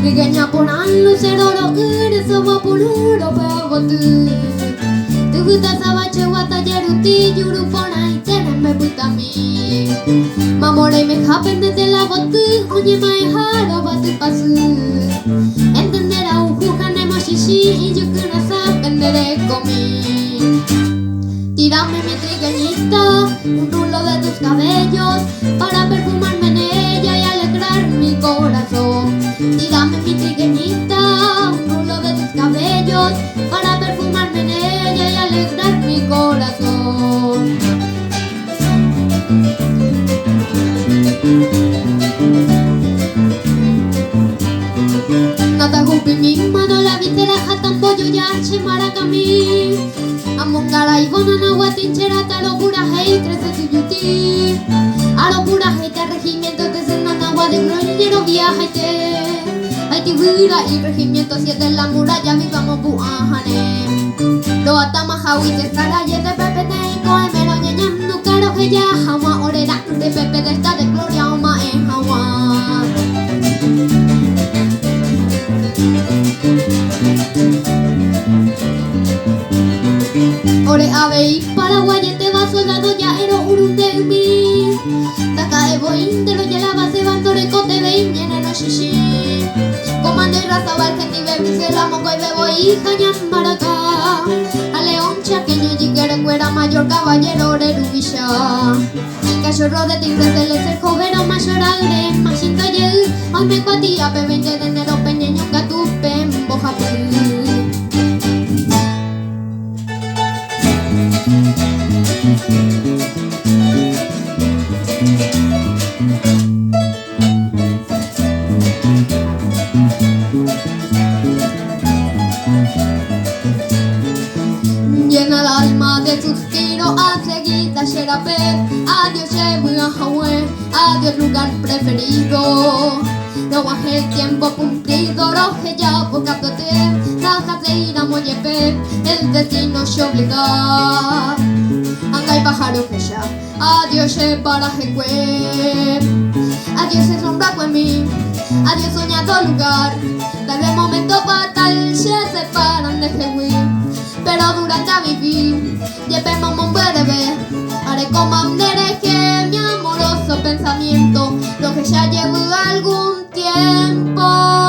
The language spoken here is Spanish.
Triganya punan lu seroro ure sama puluro pavotu. Tu buta sawa chewata jeruti yuru pona itena me butami. Mamore me happen desde la botu, oye mai haro batu pasu. Entenderá ujukane moshishi y yo que no sapendere komi. Tírame mi trigueñita, un rulo de tus cabellos para perfumarme en ella y alegrar mi corazón. Tírame mi trigueñita, un rulo de tus cabellos para perfumarme en ella y alegrar mi corazón. Nata hupi mi mano la vitera jatan pollo ya che maracami. Amongara y bonana guatinchera talo pura hei crece tu yuti. Aro pura hei te regimiento te senana de groñero viajaite. Haiti vira y regimiento 7 en la muralla vivamos buahane. Lo atama hawi te saraye de pepe te koe mero ñeñam no caro que ya hawa orera de pepe de esta de gloria oma en hawa. Ore abei Paraguay te va soldado ya ero urundemi. Taka eboin te lo lleva se bandore cote vein viene no shishi. Comando y raza va el que ni bebe se la mongo y bebo hija ñam maraca. A león chaqueño y quiere cuera mayor caballero ore rubisha. Cachorro de tigre se le ser jovero mayor agre machinto yel. Hoy me cuatía pe 20 de enero peñeño gatupe en bojapu. Llena el alma de suspiro al seguir Sherape. Adiós Yahweh, adiós lugar preferido. No bajé el tiempo cumplido, roje ya poca tote. Rajas de ir a Moyepe, el destino se obliga. Anga y pájaro que ya, adiós para Jehue. Adiós es sombra en mí, adiós soñado lugar. Tal vez momento fatal se separan de Jehue. Pero durante a vivir, llevemos un breve. Haré comandere que mi amoroso pensamiento, lo que ya llevo algún tiempo.